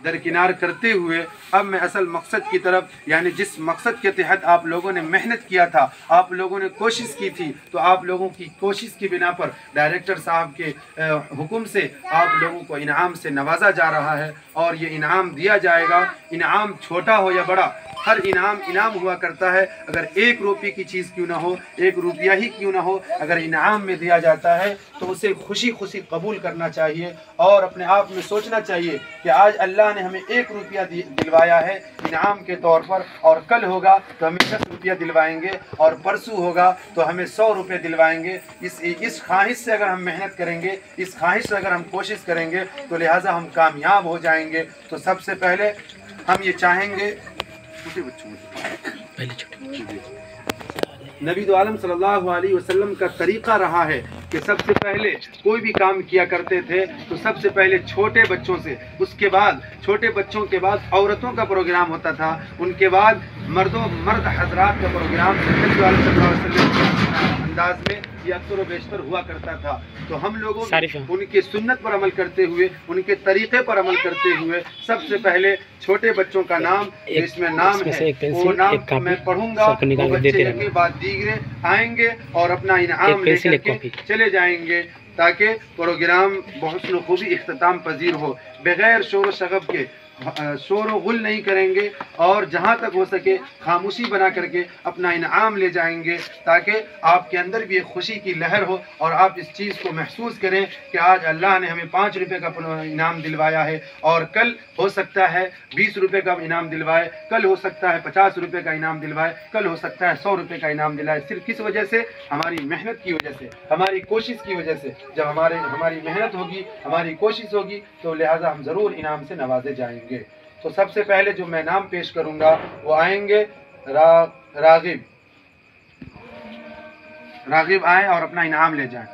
दरकिनार करते हुए अब मैं असल मकसद की तरफ, यानी जिस मकसद के तहत आप लोगों ने मेहनत किया था, आप लोगों ने कोशिश की थी, तो आप लोगों की कोशिश की बिना पर डायरेक्टर साहब के हुक्म से आप लोगों को इनाम से नवाजा जा रहा है और ये इनाम दिया जाएगा। इनाम छोटा हो या बड़ा, हर इनाम हुआ करता है। अगर 1 रुपये की चीज़ क्यों ना हो, 1 रुपया ही क्यों ना हो, अगर इनाम में दिया जाता है तो उसे खुशी खुशी कबूल करना चाहिए और अपने आप में सोचना चाहिए कि आज अल्लाह ने हमें 1 रुपया दिलवाया है इनाम के तौर पर, और कल होगा तो हमें 10 रुपया दिलवाएंगे, और परसों होगा तो हमें 100 रुपये दिलवाएंगे। इस ख्वाहिश से अगर हम मेहनत करेंगे, इस ख्वाहिश से अगर हम कोशिश करेंगे, तो लिहाजा हम कामयाब हो जाएंगे। तो सबसे पहले हम ये चाहेंगे, छोटे बच्चों में नबी दो आलम सल्लल्लाहु अलैहि वसल्लम का तरीक़ा रहा है कि सबसे पहले कोई भी काम किया करते थे तो सबसे पहले छोटे बच्चों से, उसके बाद छोटे बच्चों के बाद औरतों का प्रोग्राम होता था, उनके बाद मर्द हजरात का प्रोग्राम नबी दो आलम सल्लल्लाहु अलैहि वसल्लम के अंदाज में ये अक्सर व बेशतर हुआ करता था। तो हम लोगों उनके सुन्नत पर अमल करते हुए, उनके तरीक़े पर अमल करते हुए, सबसे पहले छोटे बच्चों का नाम, इसमें नाम है, वो नाम मैं पढ़ूंगा, वो बच्चे के बाद दीगरे आएंगे और अपना इनाम लेकर के चले जाएंगे, ताकि प्रोग्राम बहुत खूबी इख्तिताम पजीर हो, बगैर शोर शगब के। शोर गुल नहीं करेंगे और जहाँ तक हो सके खामोशी बना करके अपना इनाम ले जाएंगे, ताकि आपके अंदर भी एक खुशी की लहर हो और आप इस चीज़ को महसूस करें कि आज अल्लाह ने हमें 5 रुपये का इनाम दिलवाया है, और कल हो सकता है 20 रुपये का इनाम दिलवाए, कल हो सकता है 50 रुपये का इनाम दिलवाए, कल हो सकता है 100 रुपये का इनाम दिलाए। सिर्फ किस वजह से? हमारी मेहनत की वजह से, हमारी कोशिश की वजह से। जब हमारी मेहनत होगी, हमारी कोशिश होगी, तो लिहाजा हम ज़रूर इनाम से नवाजे जाएंगे। तो सबसे पहले जो मैं नाम पेश करूंगा वो आएंगे रागिब आए और अपना इनाम ले जाएं।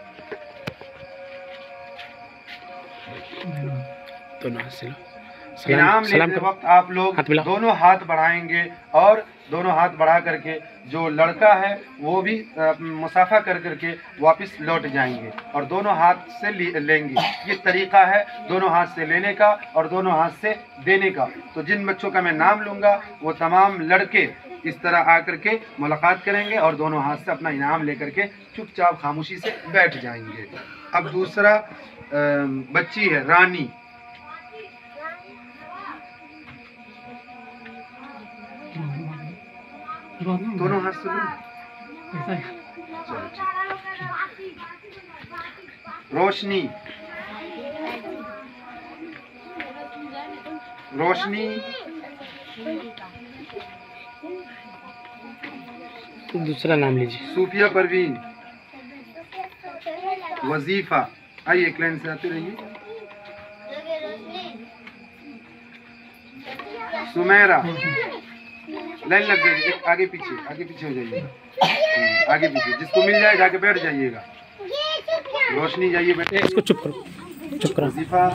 इनाम लेते वक्त आप लोग दोनों हाथ बढ़ाएंगे और दोनों हाथ बढ़ा करके जो लड़का है वो भी मुसाफा कर करके वापस लौट जाएंगे और दोनों हाथ से लेंगे। ये तरीका है दोनों हाथ से लेने का और दोनों हाथ से देने का। तो जिन बच्चों का मैं नाम लूँगा वो तमाम लड़के इस तरह आकर के मुलाकात करेंगे और दोनों हाथ से अपना इनाम लेकर के चुपचाप खामोशी से बैठ जाएंगे। अब दूसरा बच्ची है रानी। दोनों हाथ से रोशनी। रोशनी दूसरा नाम लीजिए। सूफिया परवीन। वजीफा। आइए एक लाइन से आते रहिए। सुमेरा। लाइन लग जाएगी, आगे पीछे हो जाइए, आगे पीछे जिसको मिल जाए जाके बैठ जाइएगा। रोशनी जाइए बैठे। इसको चुप करो, चुप करो। वजीफा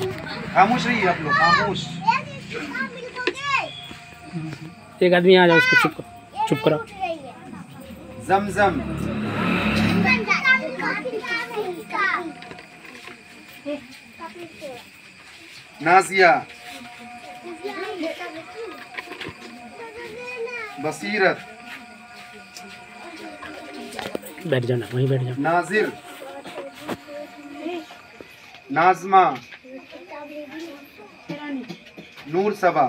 खामोश रहिए आप लोग, खामोश। एक आदमी आ जाओ, इसको चुप करो। जमजम। नाजिया। बसीरत। बैठ जाना, वहीं बैठ जाओ। नाजिर। नाजमा। नूर सबा।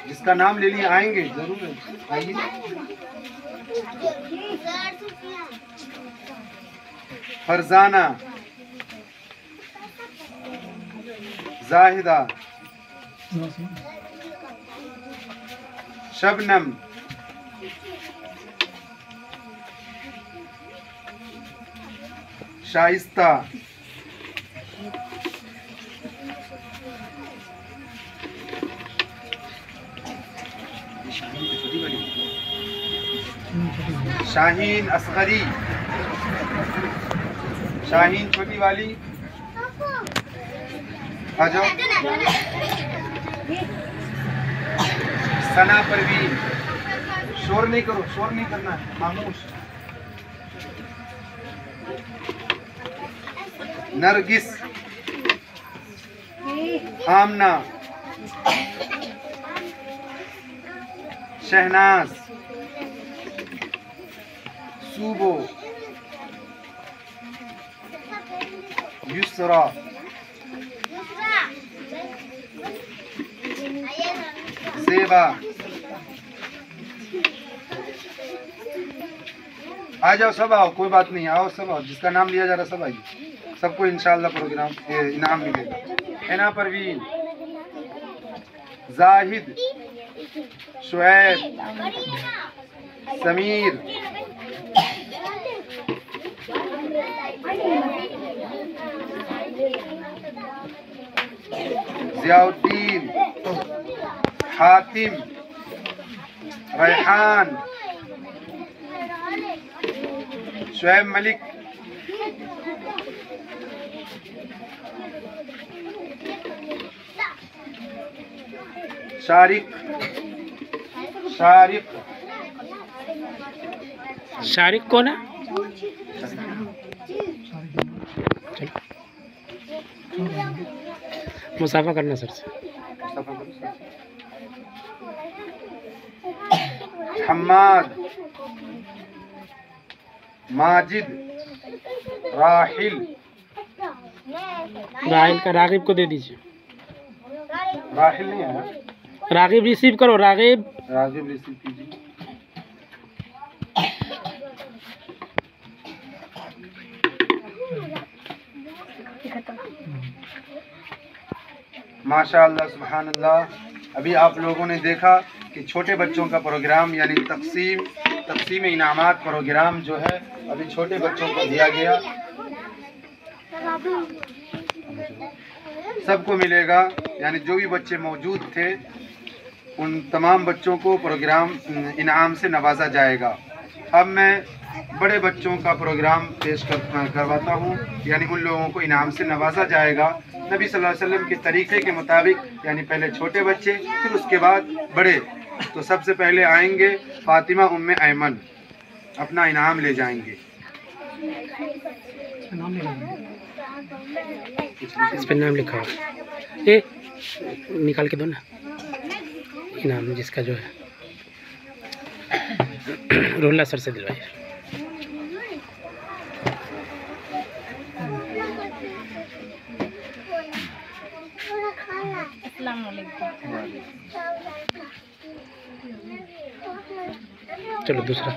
जिसका नाम ले लिए आएंगे जरूर, आइए। फरजाना। जाहिदा। शबनम। शाइस्ता। शाहीन असगरी। शाहीन छोटी वाली आ जाओ। सना परवीन। शोर नहीं करो, शोर नहीं करना है, खामोश। नरगिस। आमना, शहनाज, सूबो, युसरा, सेबा। आ जाओ, सब आओ, कोई बात नहीं, आओ सब आओ, जिसका नाम लिया जा रहा सब आइए, सबको इंशाअल्लाह प्रोग्राम इनाम मिलेगा। हैना परवीन, जाहिद, शुएब, समीर, जियाउद्दीन, हातिम, रेहान, शुएब मलिक, शारिक, शारिक, शारिक कौन है? मुसाफा करना सर से। हम्माद, माजिद, राहिल। राहिल का रागिब को दे दीजिए। राहिल नहीं है, रागिब रिसीव करो, रागिब। रागिब रिसीव कीजिए। माशाअल्लाह सुभानअल्लाह। अभी आप लोगों ने देखा कि छोटे बच्चों का प्रोग्राम यानी तकसीम इनामात प्रोग्राम जो है अभी छोटे बच्चों को दिया गया, सबको मिलेगा। यानी जो भी बच्चे मौजूद थे उन तमाम बच्चों को प्रोग्राम इनाम से नवाजा जाएगा। अब मैं बड़े बच्चों का प्रोग्राम पेश करवाता हूँ, यानी उन लोगों को इनाम से नवाजा जाएगा नबी सल्लल्लाहु अलैहि वसल्लम के तरीक़े के मुताबिक, यानी पहले छोटे बच्चे फिर उसके बाद बड़े। तो सबसे पहले आएंगे फातिमा उम्मे ऐमन, अपना इनाम ले जाएंगे। इस पर नाम लिखा हो, ये निकाल के दो ना इनाम जिसका जो है। रोला सर से दिलवाइए। चलो दूसरा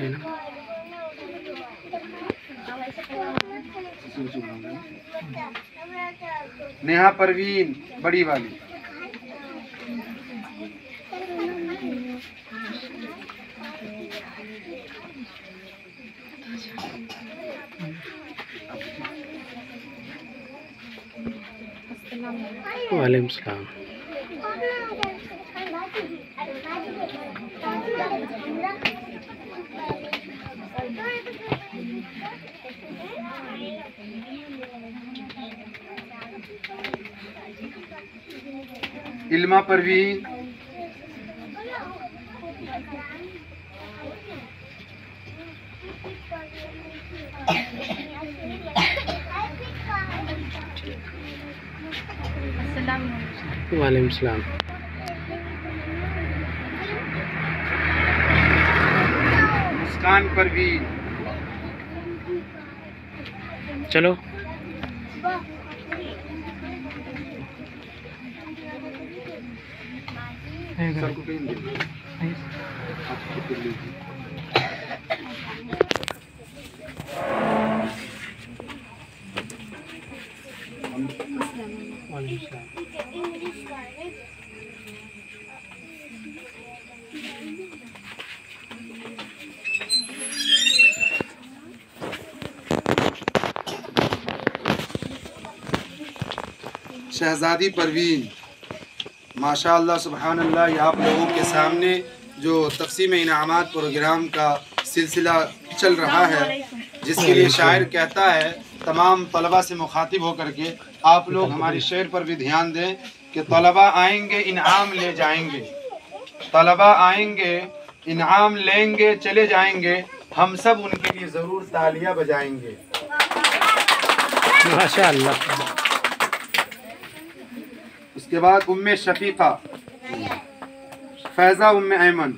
ना। नेहा परवीन बड़ी वाली, वालेकुम सलाम। इल्मा परवीन, वालेकुम सलाम। मुस्कान परवीन, चलो सर को कहीं दे आप खुद लीजिए। शहजादी परवीन, माशाअल्लाह सुभानअल्लाह। ये आप लोगों के सामने जो तक़सीम इनामात प्रोग्राम का सिलसिला चल रहा है, जिसके लिए शायर कहता है तमाम तलबा से मुखातिब होकर के, आप लोग हमारी शेर पर भी ध्यान दें कि तलबा आएंगे इनाम ले जाएंगे, तलबा आएंगे इनाम लेंगे चले जाएंगे, हम सब उनके लिए ज़रूर तालियां बजाएंगे। माशाअल्लाह। उसके बाद उम्मे शफीका, फैज़ा उम्मे ऐमन,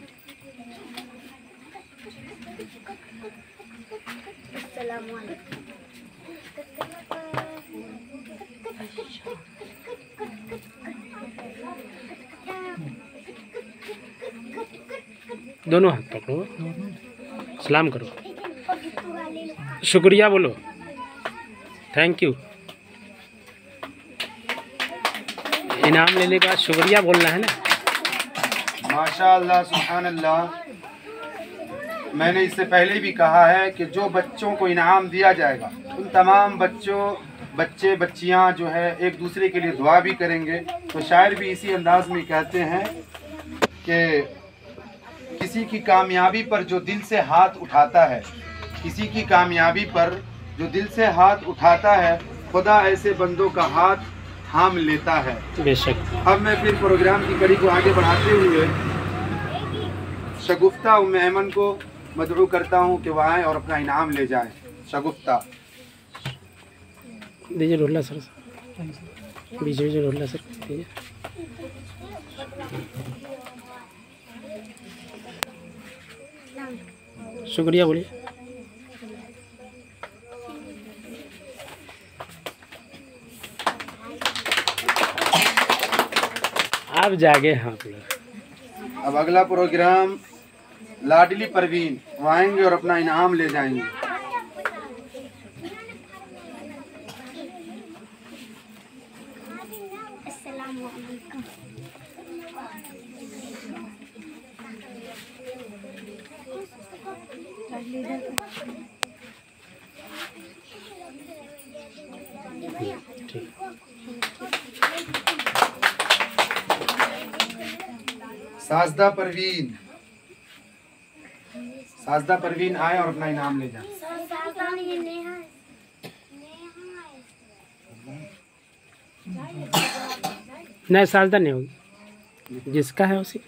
दोनों हाथ पकड़ो, सलाम करो, शुक्रिया बोलो, थैंक यू। इनाम लेने के बाद शुक्रिया बोलना है ना। माशाअल्लाह सुभान अल्लाह। मैंने इससे पहले भी कहा है कि जो बच्चों को इनाम दिया जाएगा उन तमाम बच्चे बच्चियां जो है एक दूसरे के लिए दुआ भी करेंगे। तो शायर भी इसी अंदाज में कहते हैं कि किसी की कामयाबी पर जो दिल से हाथ उठाता है, किसी की कामयाबी पर जो दिल से हाथ उठाता है, खुदा ऐसे बंदों का हाथ थाम लेता है। बेशक। अब मैं फिर प्रोग्राम की कड़ी को आगे बढ़ाते हुए शगुफ्ता उम्मे ऐमन को मदऊ करता हूँ कि वह आए और अपना इनाम ले जाएं। शगुफ्ता दीजिए रोला सर, बीच बीच रोला सर दीजिए। शुक्रिया बोलिए। आप जागे। हाँ अब अगला प्रोग्राम लाडली परवीन, वो आएंगे और अपना इनाम ले जाएंगे। साजदा परवीन, साजदा परवीन आए और अपना इनाम ले जाए। नहीं साजदा नहीं होगी, जिसका है उसी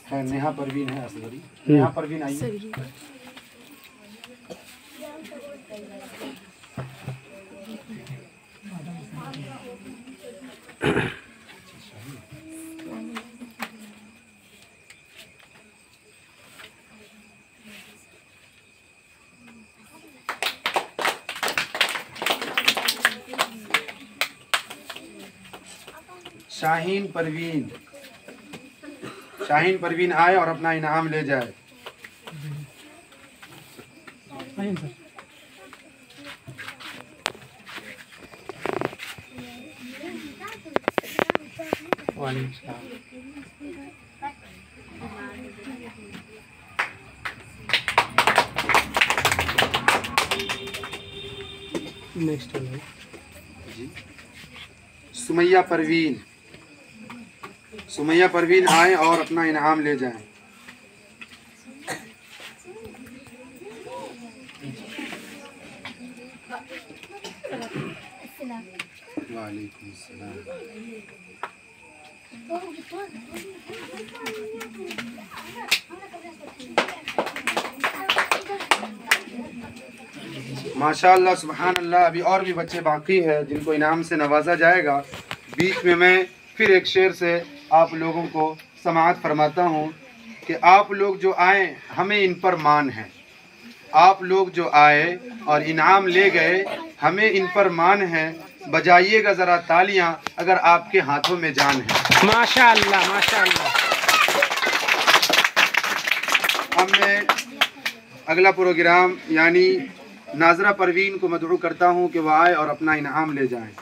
है। नेहा परवीन है असगरी। नेहा परवीन आइए। शाहीन परवीन, शाहीन परवीन आए और अपना इनाम ले जाए। नेक्स्ट जी सुमैया परवीन, सुमैया परवीन आए और अपना इनाम ले जाएं। वालेकुम सलाम। माशाअल्लाह सुभान अल्लाह। अभी और भी बच्चे बाकी हैं जिनको इनाम से नवाजा जाएगा। बीच में मैं फिर एक शेर से आप लोगों को समाअत फरमाता हूँ कि आप लोग जो आए हमें इन पर मान है। आप लोग जो आए और इनाम ले गए हमें इन पर मान है। बजाइएगा ज़रा तालियां अगर आपके हाथों में जान है। माशाअल्लाह माशाअल्लाह। अब मैं अगला प्रोग्राम यानी नाजरा परवीन को मदऊ करता हूँ कि वह आए और अपना इनाम ले जाएं।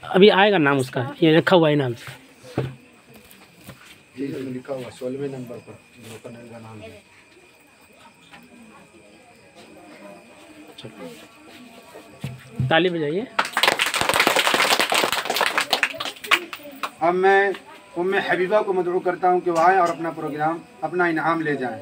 अभी आएगा नाम उसका, ये रखा हुआ है नाम से। लिखा हुआ 16वें नंबर पर का नाम है। ताली बजाइए। अब मैं उम्मे हबीबा को मदऊ करता हूँ कि वह आए और अपना प्रोग्राम अपना इनाम ले जाएं।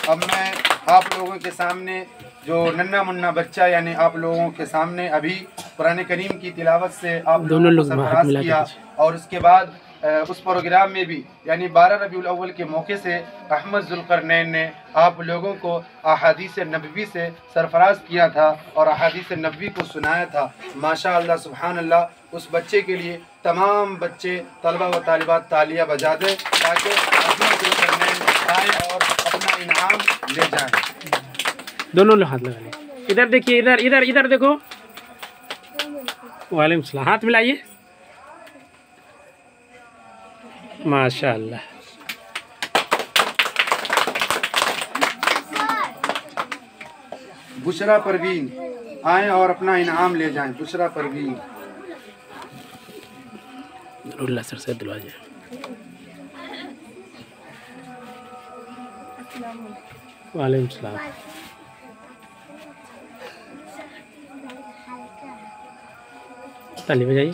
अब मैं आप लोगों के सामने जो नन्ना मुन्ना बच्चा यानी आप लोगों के सामने अभी कुरान करीम की तिलावत से आप दोनों लोग सरफराज किया और उसके बाद उस प्रोग्राम में भी यानी 12 रबीउल अव्वल के मौके से अहमद ज़ुल्करनैन ने आप लोगों को अहादीस नबवी से सरफराज किया था और अहादीस नबवी को सुनाया था। माशाअल्लाह सुभान अल्लाह। उस बच्चे के लिए तमाम बच्चे तलबा व तालिबात तालियां बजा दें ताकि अहमद ज़ुल्करनैन आए और अपना इनाम ले जाएं। दोनों लोग हाथ लगा लें। इधर देखिए, इधर इधर इधर देखो। वालेकुम सलाम। हाथ मिलाइए। माशाअल्लाह। बुशरा परवीन आएँ और अपना इनाम ले जाएं। बुशरा परवीन सर से दिलवाइए। वालेकुम सलाम। ताली बजाइए।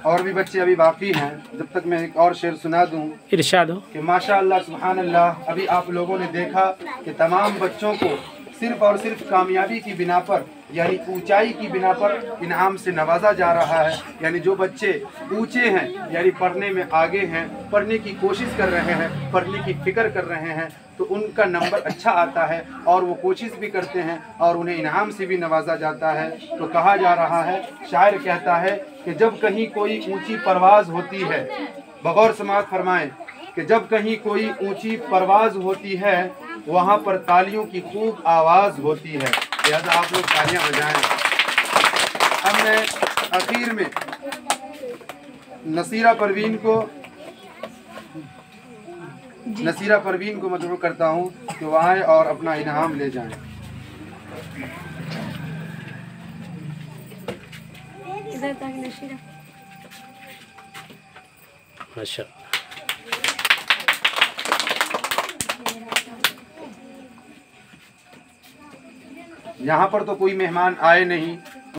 और भी बच्चे अभी बाकी हैं, जब तक मैं एक और शेर सुना दूं इरशाद हो कि माशाअल्लाह सुभान अल्लाह। अभी आप लोगों ने देखा कि तमाम बच्चों को सिर्फ और सिर्फ कामयाबी की बिना पर यानी ऊंचाई की बिना पर इनाम से नवाजा जा रहा है। यानी जो बच्चे ऊंचे हैं यानी पढ़ने में आगे हैं, पढ़ने की कोशिश कर रहे हैं, पढ़ने की फिक्र कर रहे हैं, तो उनका नंबर अच्छा आता है और वो कोशिश भी करते हैं और उन्हें इनाम से भी नवाजा जाता है। तो कहा जा रहा है, शायर कहता है कि जब कहीं कोई ऊंची परवाज़ होती है, बगौर समाअत फरमाएं कि जब कहीं कोई ऊंची परवाज़ होती है वहाँ पर तालियों की खूब आवाज़ होती है। लिहाजा आप लोग तालियां बजाएं। अब मैं आखिर में नसीरा परवीन को मदबूर करता हूँ कि वह आए और अपना इनाम ले जाएं। माशाअल्लाह। यहाँ पर तो कोई मेहमान आए नहीं,